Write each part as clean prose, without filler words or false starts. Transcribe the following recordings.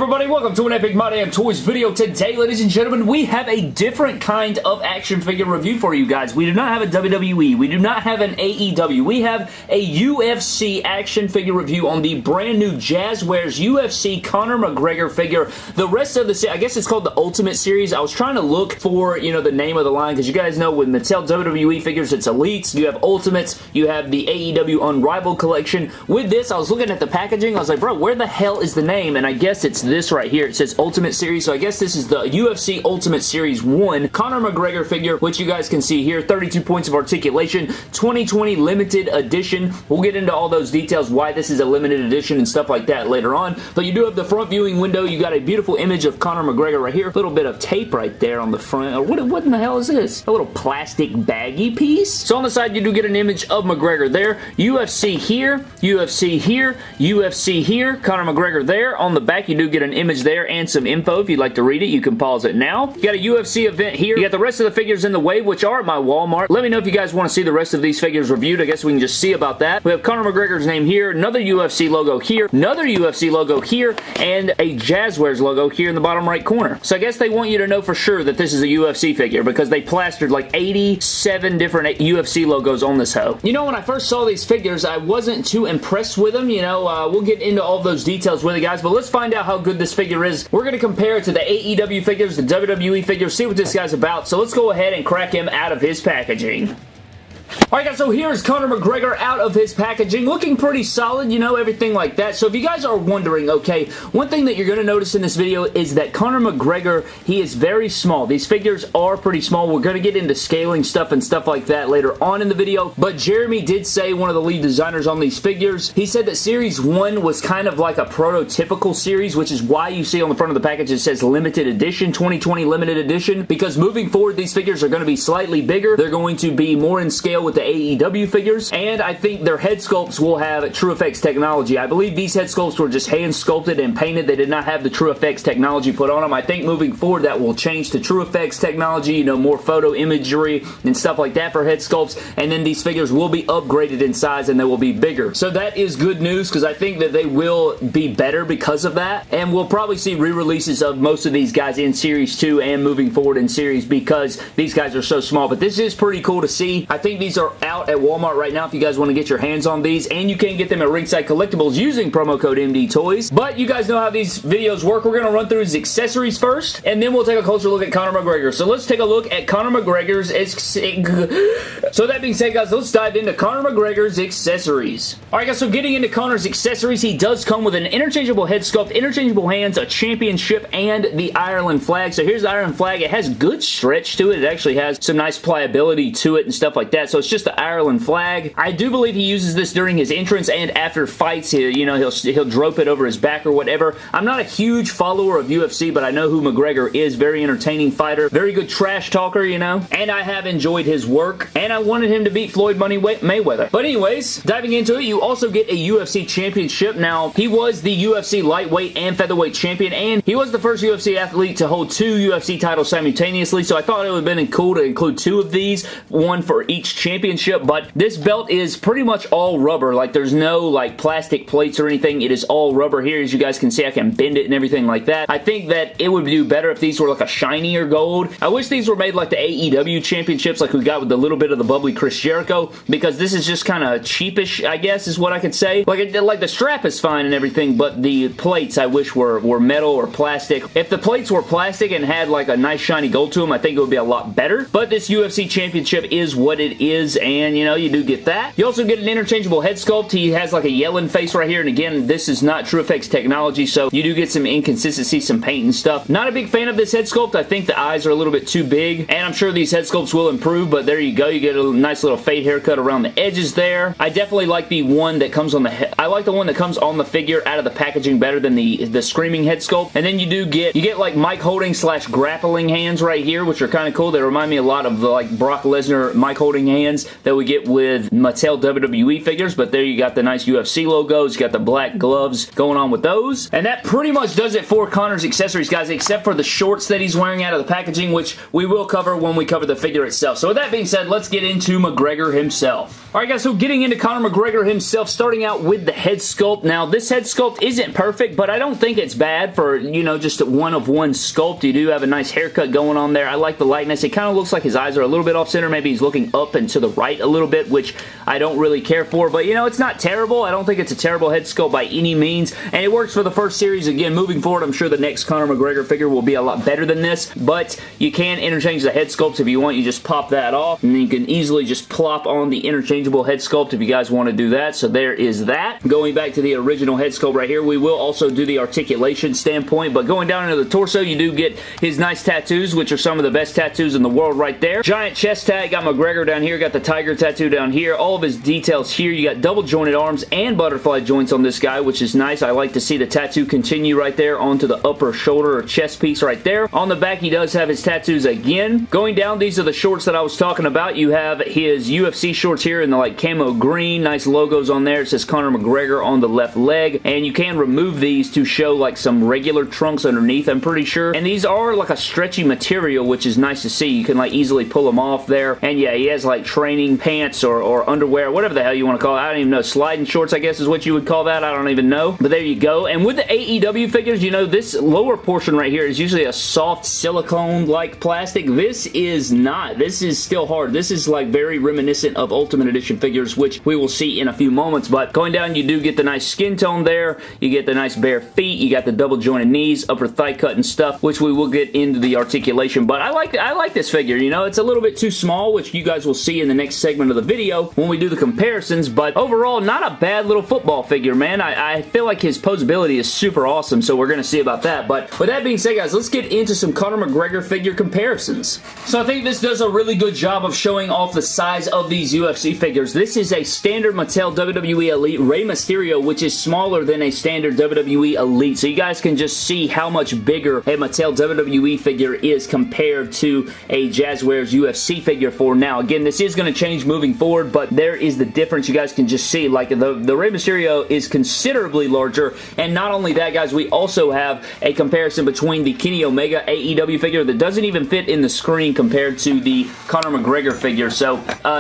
everybody? Welcome to an Epic My Damn Toys video. Today, ladies and gentlemen, we have a different kind of action figure review for you guys. We do not have a WWE. We do not have an AEW. We have a UFC action figure review on the brand new Jazzwares UFC Conor McGregor figure. The rest of the, I guess it's called the Ultimate Series. I was trying to look for, the name of the line, because you guys know with Mattel WWE figures, it's Elites, you have Ultimates, you have the AEW Unrivaled Collection. With this, I was looking at the packaging, I was like, bro, where the hell is the name? And I guess it's this right here. It says Ultimate Series, so I guess this is the UFC Ultimate Series 1 Conor McGregor figure, which you guys can see here. 32 points of articulation, 2020 limited edition. We'll get into all those details, why this is a limited edition and stuff like that later on. But you do have the front viewing window. You got a beautiful image of Conor McGregor right here. A little bit of tape right there on the front. What in the hell is this? A little plastic baggy piece. So on the side, you do get an image of McGregor there. UFC here, UFC here, UFC here, Conor McGregor there. On the back, you do get an image there and some info. If you'd like to read it, you can pause it now. You got a UFC event here. You got the rest of the figures in the wave, which are at my Walmart. Let me know if you guys want to see the rest of these figures reviewed. I guess we can just see about that. We have Conor McGregor's name here, another UFC logo here, another UFC logo here, and a Jazzwares logo here in the bottom right corner. So I guess they want you to know for sure that this is a UFC figure because they plastered like 87 different UFC logos on this hoe. When I first saw these figures, I wasn't too impressed with them. We'll get into all those details with you guys, but let's find out how good this figure is. We're going to compare it to the AEW figures, the WWE figures, see what this guy's about. So let's go ahead and crack him out of his packaging. Alright guys, so here's Conor McGregor out of his packaging, looking pretty solid, everything like that. So if you guys are wondering, okay, one thing that you're going to notice in this video is that Conor McGregor, he is very small. These figures are pretty small. We're going to get into scaling stuff and stuff like that later on in the video, but Jeremy did say, one of the lead designers on these figures, he said that Series 1 was kind of like a prototypical series, which is why you see on the front of the package it says limited edition, 2020 limited edition, because moving forward these figures are going to be slightly bigger. They're going to be more in scale with the AEW figures, and I think their head sculpts will have TrueFX technology. I believe these head sculpts were just hand sculpted and painted. They did not have the TrueFX technology put on them. I think moving forward that will change to TrueFX technology, more photo imagery and stuff like that for head sculpts, and then these figures will be upgraded in size and they will be bigger. So that is good news because I think that they will be better because of that, and we'll probably see re-releases of most of these guys in Series 2 and moving forward in Series because these guys are so small, but this is pretty cool to see. I think these are out at Walmart right now if you guys want to get your hands on these, and you can get them at Ringside Collectibles using promo code MDTOYS. But you guys know how these videos work. We're going to run through his accessories first, and then we'll take a closer look at Conor McGregor. So let's take a look at Conor McGregor's So that being said, guys, let's dive into Conor McGregor's accessories. Alright guys, so getting into Conor's accessories, he does come with an interchangeable head sculpt, interchangeable hands, a championship, and the Ireland flag. So here's the Ireland flag. It has good stretch to it. It actually has some nice pliability to it and stuff like that. So it's just the Ireland flag. I do believe he uses this during his entrance and after fights. He'll drope it over his back or whatever. I'm not a huge follower of UFC, but I know who McGregor is. Very entertaining fighter. Very good trash talker, and I have enjoyed his work, and I wanted him to beat Floyd Money Mayweather. But anyways, diving into it, you also get a UFC championship. Now, he was the UFC lightweight and featherweight champion, and he was the first UFC athlete to hold 2 UFC titles simultaneously, so I thought it would have been cool to include 2 of these, one for each championship. But this belt is pretty much all rubber. Like, there's no like plastic plates or anything. It is all rubber here. As you guys can see, I can bend it and everything like that. I think that it would do better if these were like a shinier gold. I wish these were made like the AEW championships, like we got with a little bit of the bubbly Chris Jericho, because this is just kind of cheapish, I guess is what I could say. Like the strap is fine and everything, but the plates I wish were metal or plastic. If the plates were plastic and had like a nice shiny gold to them, I think it would be a lot better. But this UFC championship is what it is, and you do get that. You also get an interchangeable head sculpt. He has like a yelling face right here, and again, this is not TrueFX technology, so you do get some inconsistency, some paint and stuff. Not a big fan of this head sculpt. I think the eyes are a little bit too big, and I'm sure these head sculpts will improve, but there you go. You get a nice little fade haircut around the edges there. I definitely like the one that comes on the head. I like the one that comes on the figure out of the packaging better than the screaming head sculpt. And then you get like mic holding / grappling hands right here, which are kind of cool. They remind me a lot of the like Brock Lesnar mic holding hands that we get with Mattel WWE figures, but there you got the nice UFC logos. You got the black gloves going on with those. And that pretty much does it for Conor's accessories, guys, except for the shorts that he's wearing out of the packaging, which we will cover when we cover the figure itself. So with that being said, let's get into McGregor himself. Alright guys, so getting into Conor McGregor himself, starting out with the head sculpt. Now, this head sculpt isn't perfect, but I don't think it's bad for, you know, just a one-of-one sculpt. You do have a nice haircut going on there. I like the likeness. It kind of looks like his eyes are a little bit off-center. Maybe he's looking up and to the right a little bit, which I don't really care for, but, you know, it's not terrible. I don't think it's a terrible head sculpt by any means, and it works for the first series. Again, moving forward, I'm sure the next Conor McGregor figure will be a lot better than this, but you can interchange the head sculpts if you want. You just pop that off, and then you can easily just plop on the interchangeable head sculpt if you guys want to do that. So there is that. Going back to the original head sculpt right here, we will also do the articulation standpoint, but going down into the torso, you do get his nice tattoos, which are some of the best tattoos in the world right there. Giant chest tag, got McGregor down here, got the tiger tattoo down here, all of his details here. You got double jointed arms and butterfly joints on this guy, which is nice. I like to see the tattoo continue right there onto the upper shoulder or chest piece right there. On the back, he does have his tattoos again. Going down, these are the shorts that I was talking about. You have his UFC shorts here in the like camo green, nice logos on there. It says Conor McGregor on the left leg, and you can remove these to show like some regular trunks underneath, I'm pretty sure. And these are like a stretchy material, which is nice to see. You can like easily pull them off there. And yeah, he has like training pants or underwear, whatever the hell you want to call it. I don't even know. Sliding shorts, I guess is what you would call that. I don't even know. But there you go. And with the AEW figures, you know, this lower portion right here is usually a soft silicone-like plastic. This is not. This is still hard. This is like very reminiscent of Ultimate Edition figures, which we will see in a few moments. But going down, you do get the nice skin tone there. You get the nice bare feet. You got the double jointed knees, upper thigh cut and stuff, which we will get into the articulation. But I like this figure. You know, it's a little bit too small, which you guys will see in the next segment of the video when we do the comparisons. But overall, not a bad little football figure, man. I feel like his posability is super awesome, so we're going to see about that. But with that being said, guys, let's get into some Conor McGregor figure comparisons. So I think this does a really good job of showing off the size of these UFC figures. This is a standard Mattel WWE Elite Rey Mysterio, which is smaller than a standard WWE Elite. So you guys can just see how much bigger a Mattel WWE figure is compared to a Jazzwares UFC figure for now. Again, this is going to change moving forward, but there is the difference. You guys can just see, like, the Rey Mysterio is considerably larger, and not only that, guys, we also have a comparison between the Kenny Omega AEW figure that doesn't even fit in the screen compared to the Conor McGregor figure. So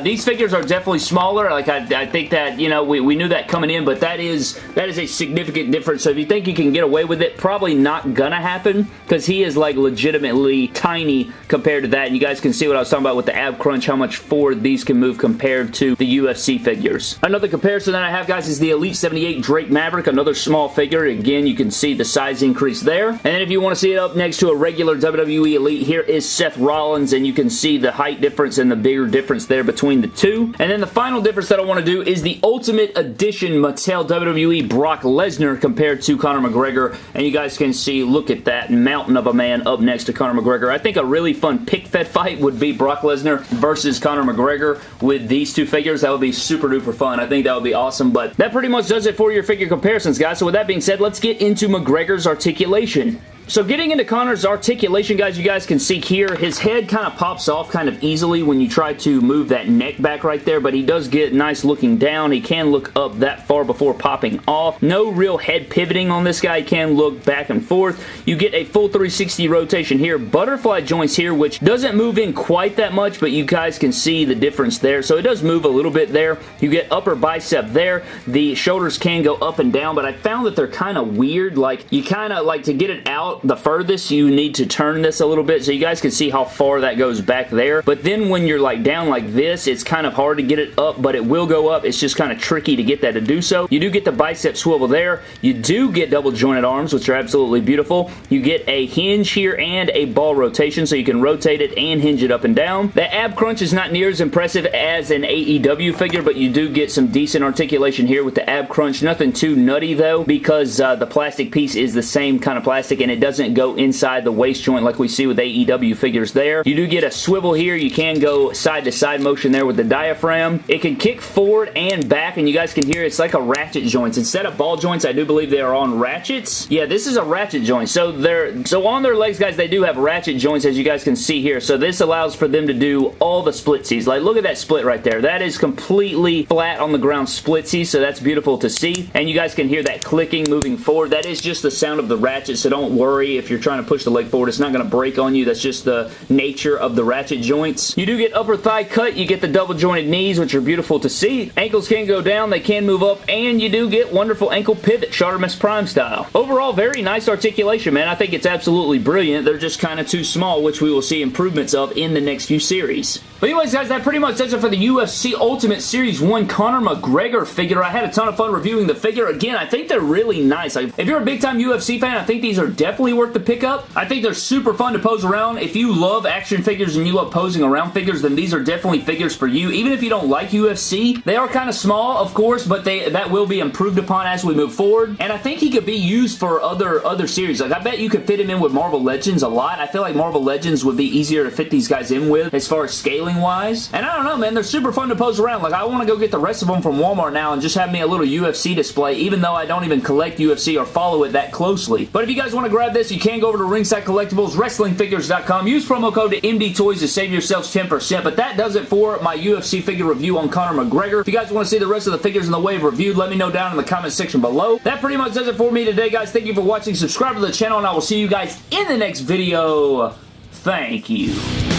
these figures are definitely smaller. Like, I think that, you know, we knew that coming in, but that is a significant difference. So if you think you can get away with it, probably not gonna happen, because he is like legitimately tiny compared to that. And you guys can see what I was talking about with the ab crunch, how much forward these can move compared to the UFC figures. Another comparison that I have, guys, is the Elite 78 Drake Maverick, another small figure. Again, you can see the size increase there. And then if you want to see it up next to a regular WWE Elite, here is Seth Rollins, and you can see the height difference and the bigger difference there between the two. And then the final difference that I want to do is the Ultimate Edition Mattel WWE Brock Lesnar compared to Conor McGregor. And you guys can see, look at that mountain of a man up next to Conor McGregor. I think a really fun pick-fed fight would be Brock Lesnar versus Conor McGregor with these two figures. That would be super duper fun. I think that would be awesome. But that pretty much does it for your figure comparisons, guys. So with that being said, let's get into McGregor's articulation. So getting into Conor's articulation, guys, you guys can see here, his head kind of pops off kind of easily when you try to move that neck back right there, but he does get nice looking down. He can look up that far before popping off. No real head pivoting on this guy. He can look back and forth. You get a full 360 rotation here. Butterfly joints here, which doesn't move in quite that much, but you guys can see the difference there. So it does move a little bit there. You get upper bicep there. The shoulders can go up and down, but I found that they're kind of weird. Like, you kind of, like, to get it out the furthest, you need to turn this a little bit, so you guys can see how far that goes back there. But then when you're like down like this, it's kind of hard to get it up, but it will go up. It's just kind of tricky to get that to do so. You do get the bicep swivel there. You do get double jointed arms, which are absolutely beautiful. You get a hinge here and a ball rotation, so you can rotate it and hinge it up and down. The ab crunch is not near as impressive as an AEW figure, but you do get some decent articulation here with the ab crunch. Nothing too nutty though, because the plastic piece is the same kind of plastic, and it doesn't go inside the waist joint like we see with AEW figures there. You do get a swivel here. You can go side to side motion there with the diaphragm. It can kick forward and back, and you guys can hear it's like a ratchet joints. Instead of ball joints, I do believe they are on ratchets. Yeah, this is a ratchet joint. So on their legs, guys, they do have ratchet joints, as you guys can see here. So this allows for them to do all the splitsies. Like, look at that split right there. That is completely flat on the ground splitsies, so that's beautiful to see. And you guys can hear that clicking moving forward. That is just the sound of the ratchet, so don't worry worry if you're trying to push the leg forward. It's not going to break on you. That's just the nature of the ratchet joints. You do get upper thigh cut. You get the double jointed knees, which are beautiful to see. Ankles can go down. They can move up, and you do get wonderful ankle pivot, Chartermus Prime style. Overall, very nice articulation, man. I think it's absolutely brilliant. They're just kind of too small, which we will see improvements of in the next few series. But anyways, guys, that pretty much does it for the UFC Ultimate Series 1 Conor McGregor figure. I had a ton of fun reviewing the figure. Again, I think they're really nice. Like, if you're a big-time UFC fan, I think these are definitely worth the pickup. I think they're super fun to pose around. If you love action figures and you love posing around figures, then these are definitely figures for you. Even if you don't like UFC, they are kind of small, of course, but that will be improved upon as we move forward. And I think he could be used for other series. Like, I bet you could fit him in with Marvel Legends a lot. I feel like Marvel Legends would be easier to fit these guys in with as far as scaling wise. And I don't know, man, they're super fun to pose around. Like, I want to go get the rest of them from Walmart now and just have me a little UFC display, even though I don't even collect UFC or follow it that closely. But if you guys want to grab this, you can go over to Ringside Collectibles, WrestlingFigures.com. Use promo code MDTOYS to save yourselves 10%. But that does it for my UFC figure review on Conor McGregor. If you guys want to see the rest of the figures in the wave reviewed, let me know down in the comment section below. That pretty much does it for me today, guys. Thank you for watching. Subscribe to the channel, and I will see you guys in the next video. Thank you.